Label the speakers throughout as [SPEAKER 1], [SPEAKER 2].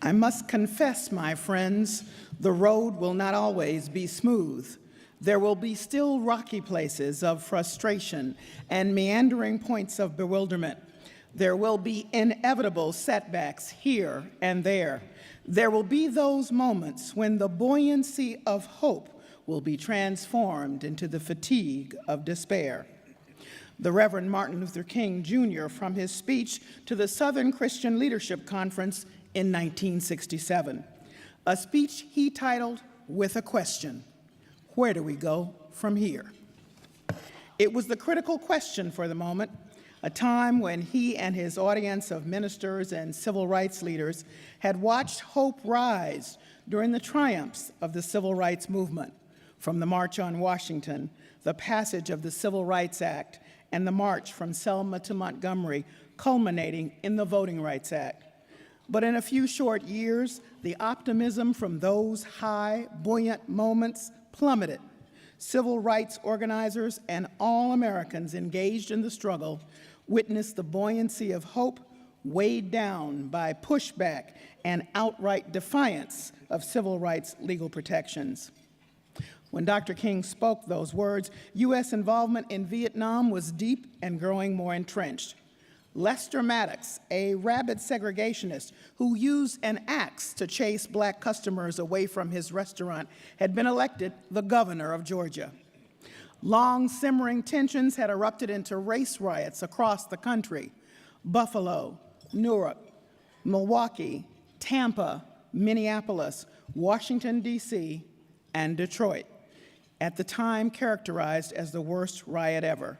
[SPEAKER 1] I must confess, my friends, the road will not always be smooth. There will be still rocky places of frustration and meandering points of bewilderment. There will be inevitable setbacks here and there. There will be those moments when the buoyancy of hope will be transformed into the fatigue of despair. The Reverend Martin Luther King Jr., from his speech to the Southern Christian Leadership Conference in 1967, a speech he titled, "With a Question, Where do we go from here?" It was the critical question for the moment, a time when he and his audience of ministers and civil rights leaders had watched hope rise during the triumphs of the civil rights movement, from the March on Washington, the passage of the Civil Rights Act, and the march from Selma to Montgomery, culminating in the Voting Rights Act. But in a few short years, the optimism from those high, buoyant moments plummeted. Civil rights organizers and all Americans engaged in the struggle witnessed the buoyancy of hope weighed down by pushback and outright defiance of civil rights legal protections. When Dr. King spoke those words, U.S. involvement in Vietnam was deep and growing more entrenched. Lester Maddox, a rabid segregationist who used an axe to chase black customers away from his restaurant, had been elected the governor of Georgia. Long simmering tensions had erupted into race riots across the country: Buffalo, Newark, Milwaukee, Tampa, Minneapolis, Washington, D.C., and Detroit, at the time characterized as the worst riot ever.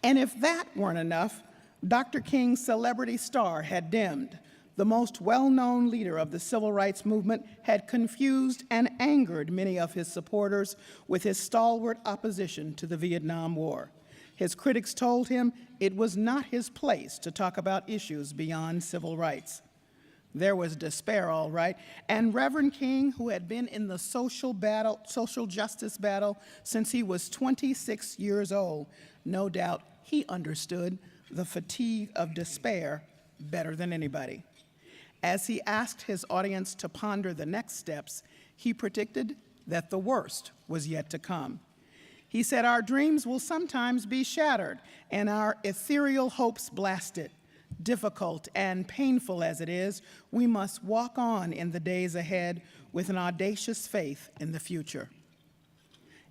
[SPEAKER 1] And if that weren't enough, Dr. King's celebrity star had dimmed. The most well-known leader of the civil rights movement had confused and angered many of his supporters with his stalwart opposition to the Vietnam War. His critics told him it was not his place to talk about issues beyond civil rights. There was despair, all right, and Reverend King, who had been in the social justice battle since he was 26 years old, no doubt he understood the fatigue of despair better than anybody. As he asked his audience to ponder the next steps, he predicted that the worst was yet to come. He said, "Our dreams will sometimes be shattered and our ethereal hopes blasted. Difficult and painful as it is, we must walk on in the days ahead with an audacious faith in the future."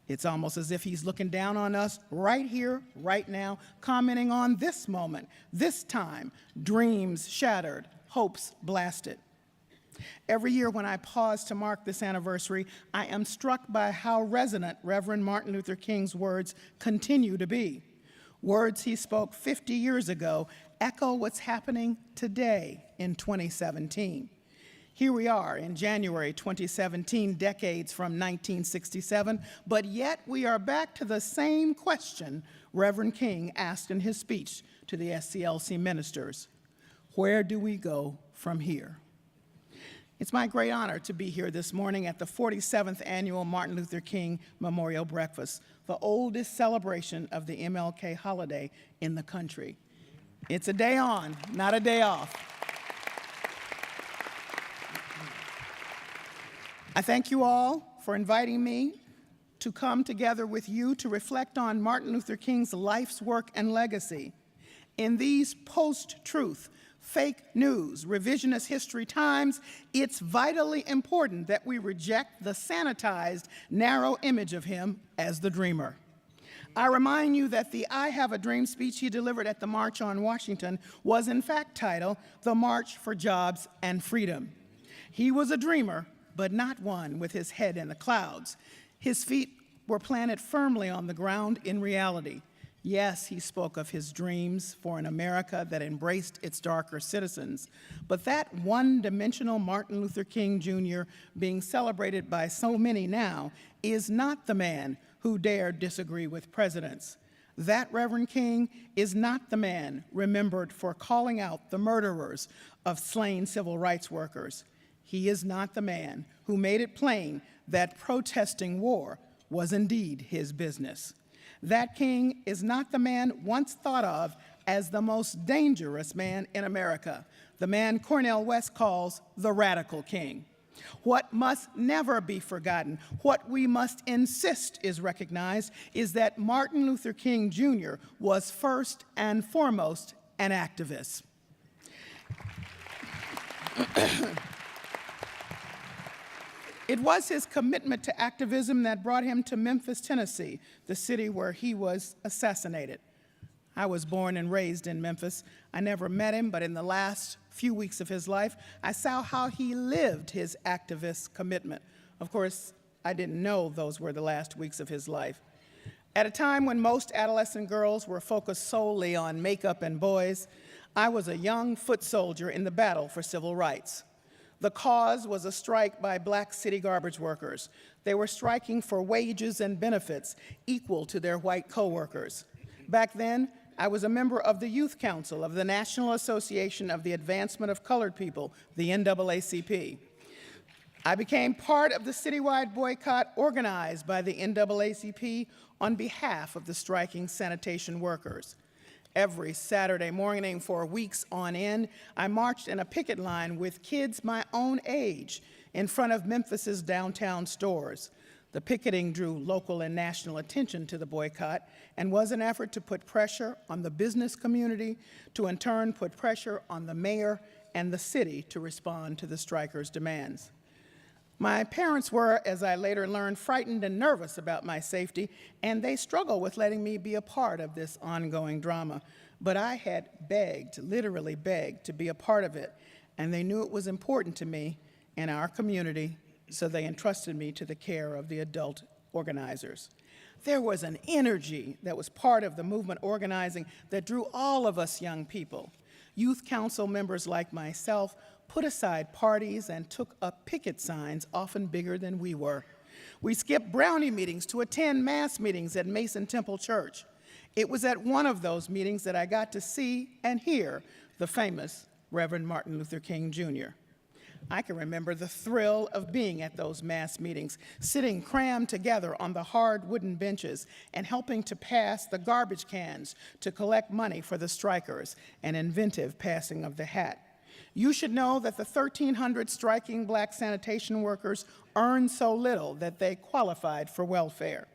[SPEAKER 1] It's almost as if he's looking down on us right here, right now, commenting on this moment, this time, dreams shattered, hopes blasted. Every year when I pause to mark this anniversary, I am struck by how resonant Reverend Martin Luther King's words continue to be. Words he spoke 50 years ago echo what's happening today in 2017. Here we are in January 2017, decades from 1967, but yet we are back to the same question Reverend King asked in his speech to the SCLC ministers: where do we go from here? It's my great honor to be here this morning at the 47th Annual Martin Luther King Memorial Breakfast, the oldest celebration of the MLK holiday in the country. It's a day on, not a day off. I thank you all for inviting me to come together with you to reflect on Martin Luther King's life's work and legacy. In these post-truth, fake news, revisionist history times, it's vitally important that we reject the sanitized, narrow image of him as the dreamer. I remind you that the "I Have a Dream" speech he delivered at the March on Washington was in fact titled "The March for Jobs and Freedom." He was a dreamer, but not one with his head in the clouds. His feet were planted firmly on the ground in reality. Yes, he spoke of his dreams for an America that embraced its darker citizens, but that one-dimensional Martin Luther King Jr. being celebrated by so many now is not the man who dared disagree with presidents. That Reverend King is not the man remembered for calling out the murderers of slain civil rights workers. He is not the man who made it plain that protesting war was indeed his business. That King is not the man once thought of as the most dangerous man in America, the man Cornel West calls the radical king. What must never be forgotten, what we must insist is recognized, is that Martin Luther King Jr. was first and foremost an activist. It was his commitment to activism that brought him to Memphis, Tennessee, the city where he was assassinated. I was born and raised in Memphis. I never met him, but in the last few weeks of his life, I saw how he lived his activist commitment. Of course, I didn't know those were the last weeks of his life. At a time when most adolescent girls were focused solely on makeup and boys, I was a young foot soldier in the battle for civil rights. The cause was a strike by black city garbage workers. They were striking for wages and benefits equal to their white coworkers. Back then, I was a member of the Youth Council of the National Association of the Advancement of Colored People, the NAACP. I became part of the citywide boycott organized by the NAACP on behalf of the striking sanitation workers. Every Saturday morning for weeks on end, I marched in a picket line with kids my own age in front of Memphis's downtown stores. The picketing drew local and national attention to the boycott and was an effort to put pressure on the business community, to in turn put pressure on the mayor and the city to respond to the strikers' demands. My parents were, as I later learned, frightened and nervous about my safety, and they struggled with letting me be a part of this ongoing drama. But I had begged, literally begged, to be a part of it, and they knew it was important to me and our community, so they entrusted me to the care of the adult organizers. There was an energy that was part of the movement organizing that drew all of us young people. Youth council members like myself put aside parties and took up picket signs, often bigger than we were. We skipped brownie meetings to attend mass meetings at Mason Temple Church. It was at one of those meetings that I got to see and hear the famous Reverend Martin Luther King Jr. I can remember the thrill of being at those mass meetings, sitting crammed together on the hard wooden benches and helping to pass the garbage cans to collect money for the strikers, an inventive passing of the hat. You should know that the 1,300 striking black sanitation workers earned so little that they qualified for welfare.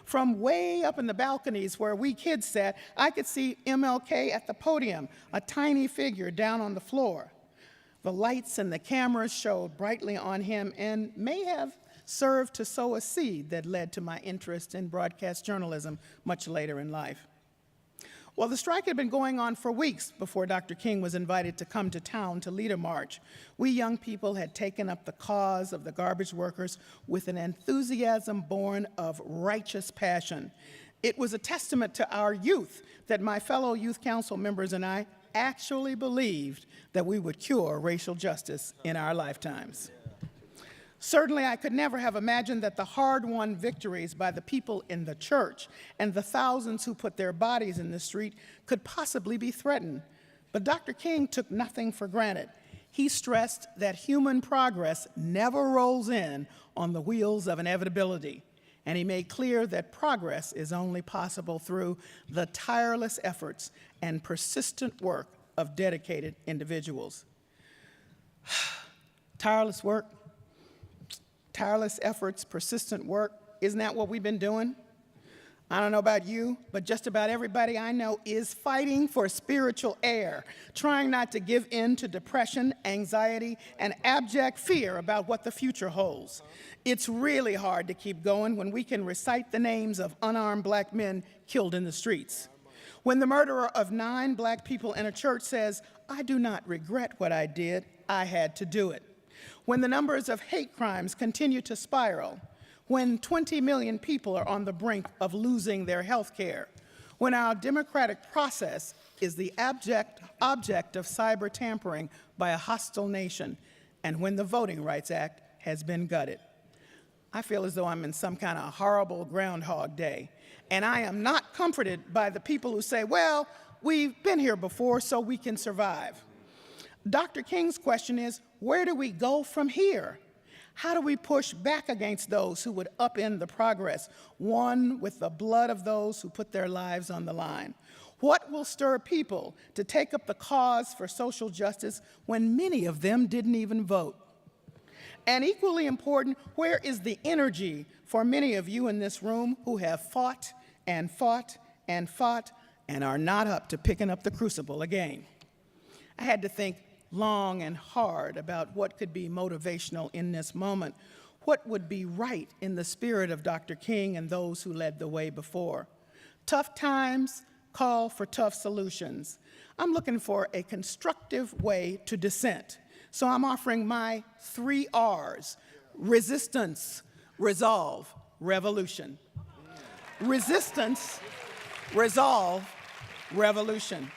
[SPEAKER 1] From way up in the balconies where we kids sat, I could see MLK at the podium, a tiny figure down on the floor. The lights and the cameras showed brightly on him and may have served to sow a seed that led to my interest in broadcast journalism much later in life. Well, the strike had been going on for weeks before Dr. King was invited to come to town to lead a march. We young people had taken up the cause of the garbage workers with an enthusiasm born of righteous passion. It was a testament to our youth that my fellow youth council members and I actually believed that we would cure racial justice in our lifetimes. Certainly, I could never have imagined that the hard-won victories by the people in the church and the thousands who put their bodies in the street could possibly be threatened. But Dr. King took nothing for granted. He stressed that human progress never rolls in on the wheels of inevitability, and he made clear that progress is only possible through the tireless efforts and persistent work of dedicated individuals. Tireless work. Tireless efforts, persistent work, isn't that what we've been doing? I don't know about you, but just about everybody I know is fighting for spiritual air, trying not to give in to depression, anxiety, and abject fear about what the future holds. It's really hard to keep going when we can recite the names of unarmed black men killed in the streets. When the murderer of 9 black people in a church says, "I do not regret what I did, I had to do it." When the numbers of hate crimes continue to spiral, when 20 million people are on the brink of losing their health care, when our democratic process is the abject object of cyber tampering by a hostile nation, and when the Voting Rights Act has been gutted. I feel as though I'm in some kind of horrible Groundhog Day, and I am not comforted by the people who say, well, we've been here before, so we can survive. Dr. King's question is, where do we go from here? How do we push back against those who would upend the progress won with the blood of those who put their lives on the line? What will stir people to take up the cause for social justice when many of them didn't even vote? And equally important, where is the energy for many of you in this room who have fought and fought and fought and are not up to picking up the crucible again? I had to think long and hard about what could be motivational in this moment, what would be right in the spirit of Dr. King and those who led the way before. Tough times call for tough solutions. I'm looking for a constructive way to dissent. So I'm offering my 3 R's: resistance, resolve, revolution. Resistance, resolve, revolution.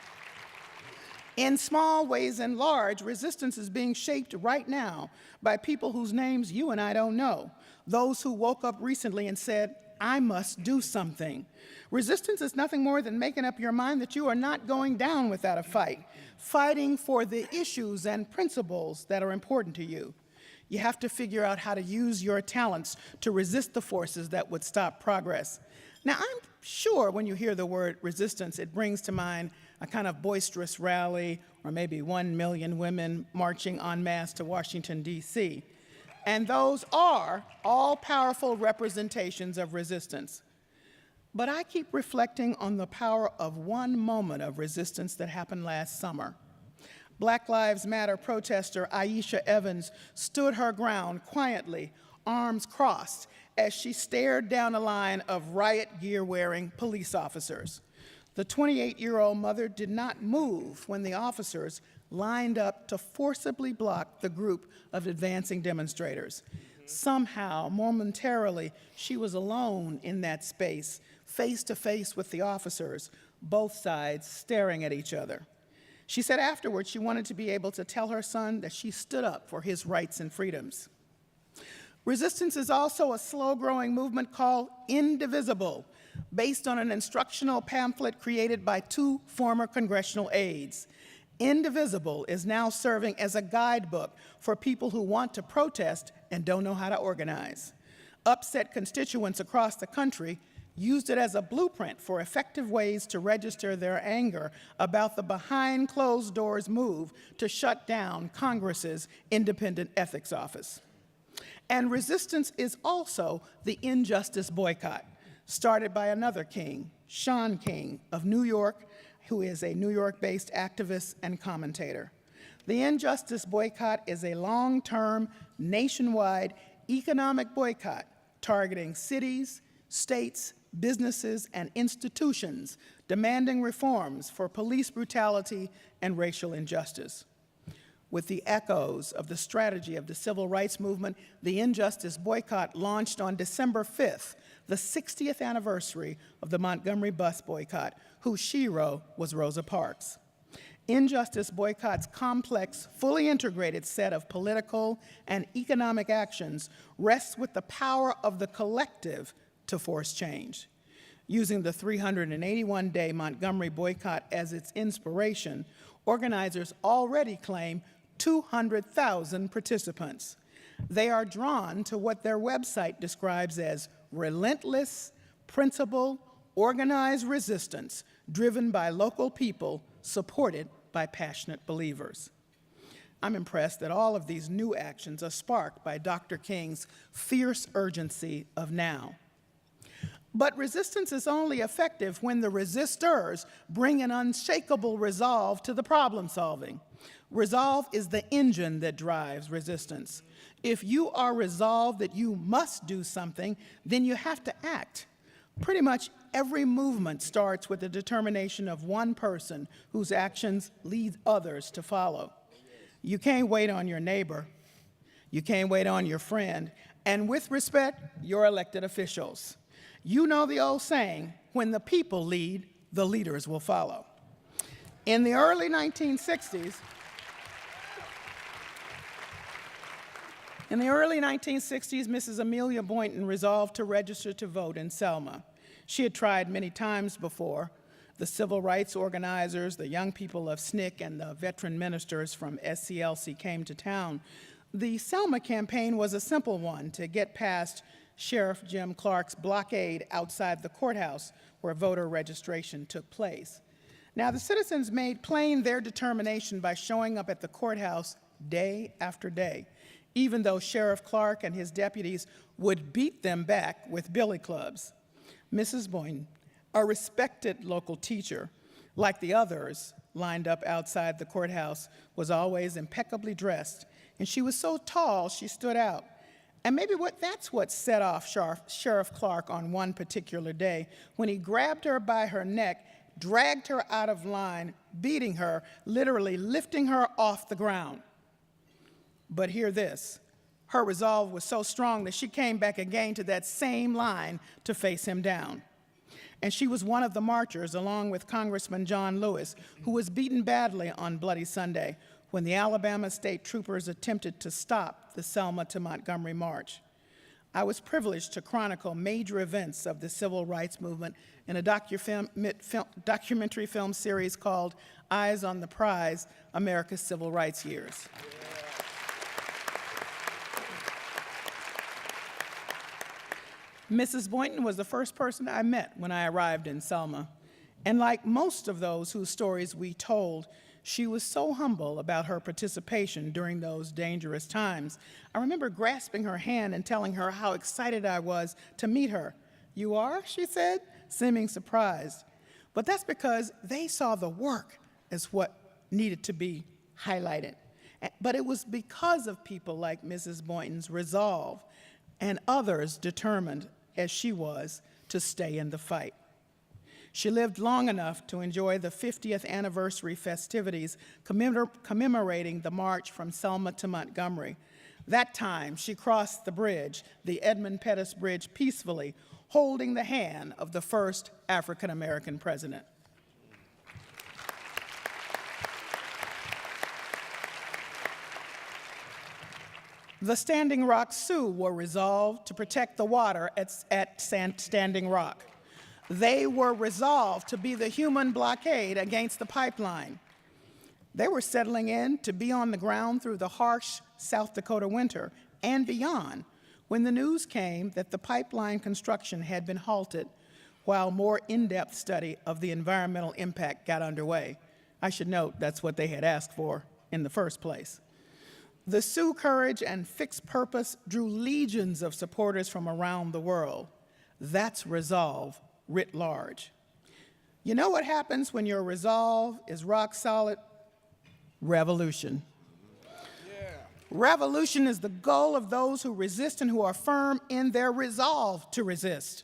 [SPEAKER 1] In small ways and large, resistance is being shaped right now by people whose names you and I don't know, those who woke up recently and said, I must do something. Resistance is nothing more than making up your mind that you are not going down without a fight, fighting for the issues and principles that are important to you. You have to figure out how to use your talents to resist the forces that would stop progress. Now, I'm sure when you hear the word resistance, it brings to mind a kind of boisterous rally, or maybe 1 million women marching en masse to Washington, D.C. And those are all-powerful representations of resistance. But I keep reflecting on the power of one moment of resistance that happened last summer. Black Lives Matter protester Aisha Evans stood her ground quietly, arms crossed, as she stared down a line of riot gear-wearing police officers. The 28-year-old mother did not move when the officers lined up to forcibly block the group of advancing demonstrators. Somehow, momentarily, she was alone in that space, face to face with the officers, both sides staring at each other. She said afterwards she wanted to be able to tell her son that she stood up for his rights and freedoms. Resistance is also a slow-growing movement called Indivisible, based on an instructional pamphlet created by 2 former congressional aides. Indivisible is now serving as a guidebook for people who want to protest and don't know how to organize. Upset constituents across the country used it as a blueprint for effective ways to register their anger about the behind-closed-doors move to shut down Congress's Independent Ethics Office. And resistance is also the injustice boycott, started by another King, Shaun King of New York, who is a New York-based activist and commentator. The injustice boycott is a long-term, nationwide economic boycott targeting cities, states, businesses, and institutions demanding reforms for police brutality and racial injustice. With the echoes of the strategy of the civil rights movement, the injustice boycott launched on December 5th, the 60th anniversary of the Montgomery bus boycott, whose shero was Rosa Parks. Injustice boycott's complex, fully integrated set of political and economic actions rests with the power of the collective to force change. Using the 381-day Montgomery boycott as its inspiration, organizers already claim 200,000 participants. They are drawn to what their website describes as relentless, principled, organized resistance driven by local people, supported by passionate believers. I'm impressed that all of these new actions are sparked by Dr. King's fierce urgency of now. But resistance is only effective when the resistors bring an unshakable resolve to the problem solving. Resolve is the engine that drives resistance. If you are resolved that you must do something, then you have to act. Pretty much every movement starts with the determination of one person whose actions lead others to follow. You can't wait on your neighbor. You can't wait on your friend. And with respect, your elected officials. You know the old saying, when the people lead, the leaders will follow. In the early 1960s, Mrs. Amelia Boynton resolved to register to vote in Selma. She had tried many times before. The civil rights organizers, the young people of SNCC, and the veteran ministers from SCLC came to town. The Selma campaign was a simple one to get past Sheriff Jim Clark's blockade outside the courthouse where voter registration took place. Now, the citizens made plain their determination by showing up at the courthouse day after day, even though Sheriff Clark and his deputies would beat them back with billy clubs. Mrs. Boynton, a respected local teacher, like the others lined up outside the courthouse, was always impeccably dressed, and she was so tall she stood out. And maybe that's what set off Sheriff Clark on one particular day when he grabbed her by her neck, dragged her out of line, beating her, literally lifting her off the ground. But hear this, her resolve was so strong that she came back again to that same line to face him down. And she was one of the marchers, along with Congressman John Lewis, who was beaten badly on Bloody Sunday when the Alabama state troopers attempted to stop the Selma to Montgomery march. I was privileged to chronicle major events of the civil rights movement in a documentary film series called Eyes on the Prize, America's Civil Rights Years. Mrs. Boynton was the first person I met when I arrived in Selma. And like most of those whose stories we told, she was so humble about her participation during those dangerous times. I remember grasping her hand and telling her how excited I was to meet her. "You are?" she said, seeming surprised. But that's because they saw the work as what needed to be highlighted. But it was because of people like Mrs. Boynton's resolve and others determined, as she was, to stay in the fight. She lived long enough to enjoy the 50th anniversary festivities commemorating the march from Selma to Montgomery. That time, she crossed the bridge, the Edmund Pettus Bridge, peacefully, holding the hand of the first African-American president. The Standing Rock Sioux were resolved to protect the water at Standing Rock. They were resolved to be the human blockade against the pipeline. They were settling in to be on the ground through the harsh South Dakota winter and beyond when the news came that the pipeline construction had been halted while more in-depth study of the environmental impact got underway. I should note that's what they had asked for in the first place. The Sioux courage and fixed purpose drew legions of supporters from around the world. That's resolve writ large. You know what happens when your resolve is rock solid? Revolution. Yeah. Revolution is the goal of those who resist and who are firm in their resolve to resist.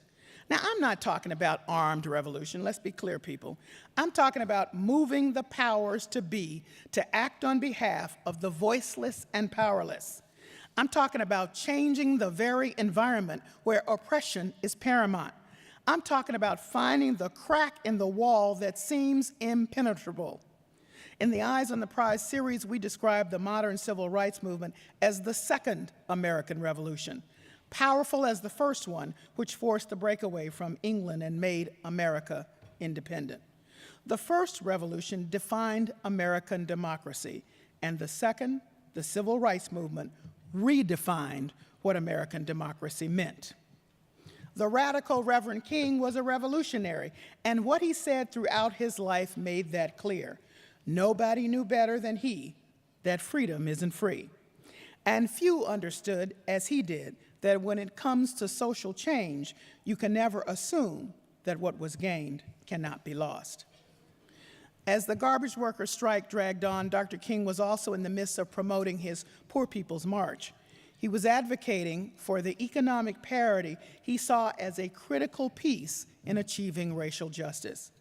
[SPEAKER 1] Now, I'm not talking about armed revolution. Let's be clear, people. I'm talking about moving the powers to be to act on behalf of the voiceless and powerless. I'm talking about changing the very environment where oppression is paramount. I'm talking about finding the crack in the wall that seems impenetrable. In the Eyes on the Prize series, we describe the modern civil rights movement as the second American Revolution, powerful as the first one, which forced the breakaway from England and made America independent. The first revolution defined American democracy, and the second, the civil rights movement, redefined what American democracy meant. The radical Reverend King was a revolutionary, and what he said throughout his life made that clear. Nobody knew better than he that freedom isn't free. And few understood, as he did, that when it comes to social change, you can never assume that what was gained cannot be lost. As the garbage workers' strike dragged on, Dr. King was also in the midst of promoting his Poor People's March. He was advocating for the economic parity he saw as a critical piece in achieving racial justice.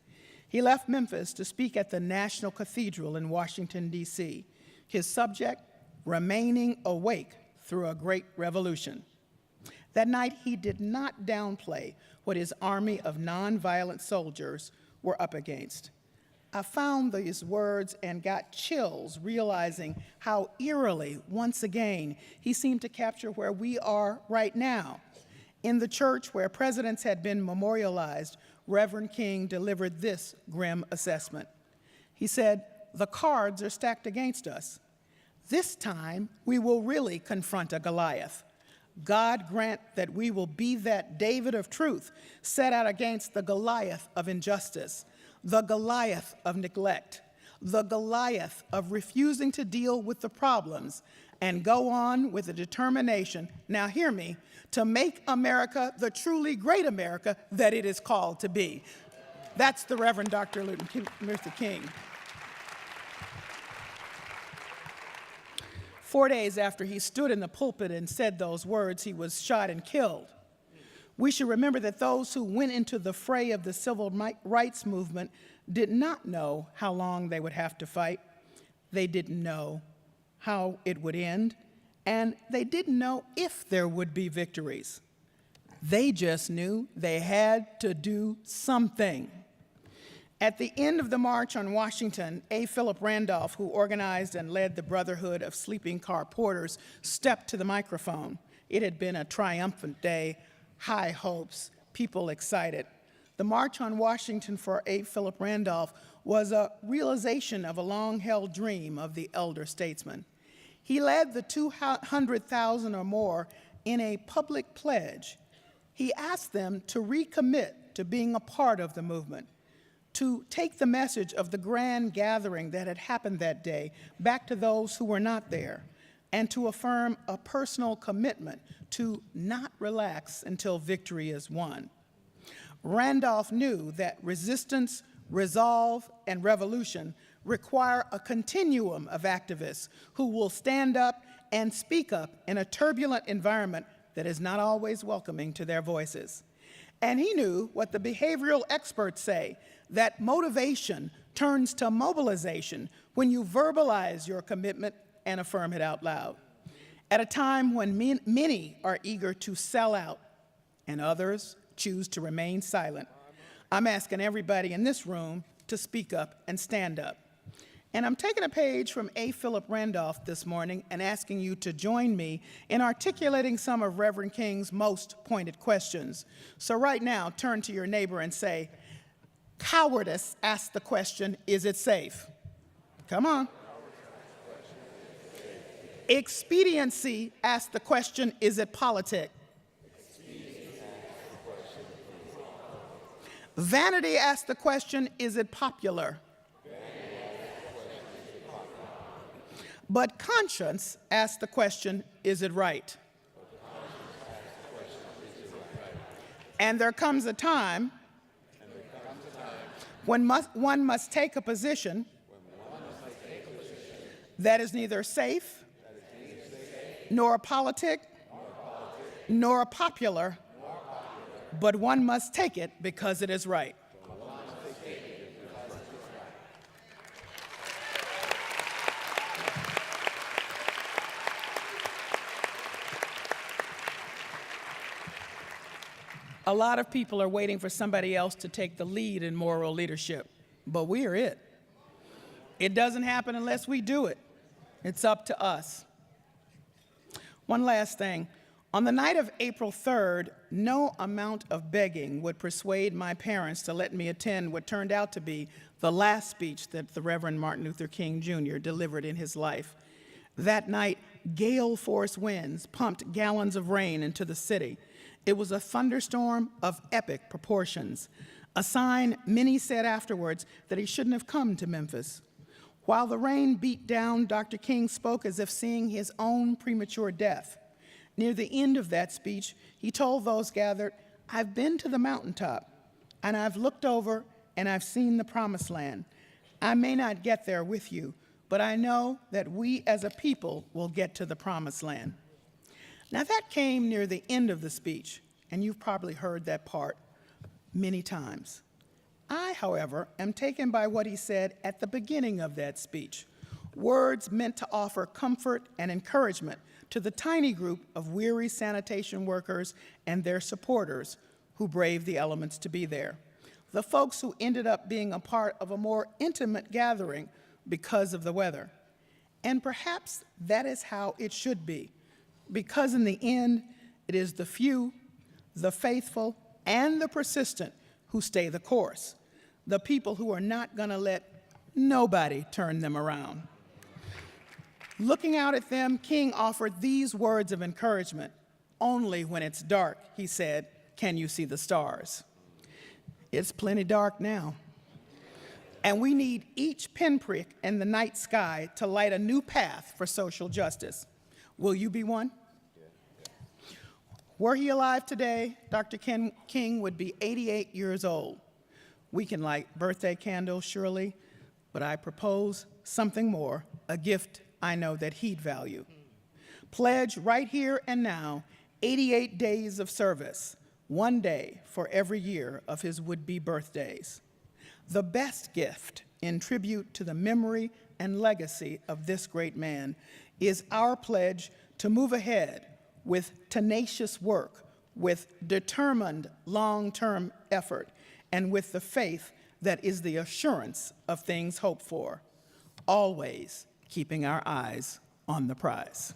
[SPEAKER 1] He left Memphis to speak at the National Cathedral in Washington, D.C. His subject, remaining awake through a great revolution. That night, he did not downplay what his army of nonviolent soldiers were up against. I found these words and got chills, realizing how eerily, once again, he seemed to capture where we are right now. In the church where presidents had been memorialized, Reverend King delivered this grim assessment. He said, "The cards are stacked against us. This time, we will really confront a Goliath. God grant that we will be that David of truth set out against the Goliath of injustice, the Goliath of neglect, the Goliath of refusing to deal with the problems and go on with a determination, now hear me, to make America the truly great America that it is called to be. That's the Reverend Dr. Luther King. 4 days after he stood in the pulpit and said those words, he was shot and killed. We should remember that those who went into the fray of the civil rights movement did not know how long they would have to fight. They didn't know how it would end, and they didn't know if there would be victories. They just knew they had to do something. At the end of the March on Washington, A. Philip Randolph, who organized and led the Brotherhood of Sleeping Car Porters, stepped to the microphone. It had been a triumphant day, high hopes, people excited. The March on Washington for A. Philip Randolph was a realization of a long-held dream of the elder statesman. He led the 200,000 or more in a public pledge. He asked them to recommit to being a part of the movement, to take the message of the grand gathering that had happened that day back to those who were not there, and to affirm a personal commitment to not relax until victory is won. Randolph knew that resistance, resolve, and revolution require a continuum of activists who will stand up and speak up in a turbulent environment that is not always welcoming to their voices. And he knew what the behavioral experts say, that motivation turns to mobilization when you verbalize your commitment and affirm it out loud. At a time when many are eager to sell out and others choose to remain silent, I'm asking everybody in this room to speak up and stand up. And I'm taking a page from A. Philip Randolph this morning and asking you to join me in articulating some of Reverend King's most pointed questions. So right now, turn to your neighbor and say, cowardice asks the question, is it safe? Come on. Expediency asks the question, is it politic? Vanity asks the question, is it popular? But conscience asks the question, is it right? And there comes a time when one must take a position that is neither safe, nor politic, nor popular, but one must take it because it is right. A lot of people are waiting for somebody else to take the lead in moral leadership, but we are it. It doesn't happen unless we do it. It's up to us. One last thing. On the night of April 3rd, no amount of begging would persuade my parents to let me attend what turned out to be the last speech that the Reverend Martin Luther King Jr. delivered in his life. That night, gale force winds pumped gallons of rain into the city. It was a thunderstorm of epic proportions, a sign many said afterwards that he shouldn't have come to Memphis. While the rain beat down, Dr. King spoke as if seeing his own premature death. Near the end of that speech, he told those gathered, I've been to the mountaintop, and I've looked over, and I've seen the promised land. I may not get there with you, but I know that we as a people will get to the promised land. Now that came near the end of the speech, and you've probably heard that part many times. I, however, am taken by what he said at the beginning of that speech, words meant to offer comfort and encouragement to the tiny group of weary sanitation workers and their supporters who braved the elements to be there, the folks who ended up being a part of a more intimate gathering because of the weather. And perhaps that is how it should be, because in the end, it is the few, the faithful, and the persistent who stay the course, the people who are not going to let nobody turn them around. Looking out at them, King offered these words of encouragement. Only when it's dark, he said, can you see the stars. It's plenty dark now. And we need each pinprick in the night sky to light a new path for social justice. Will you be one? Were he alive today, Dr. King would be 88 years old. We can light birthday candles, surely, but I propose something more, a gift I know that he'd value. Pledge right here and now 88 days of service, 1 day for every year of his would-be birthdays. The best gift in tribute to the memory and legacy of this great man is our pledge to move ahead with tenacious work, with determined long-term effort, and with the faith that is the assurance of things hoped for, always keeping our eyes on the prize.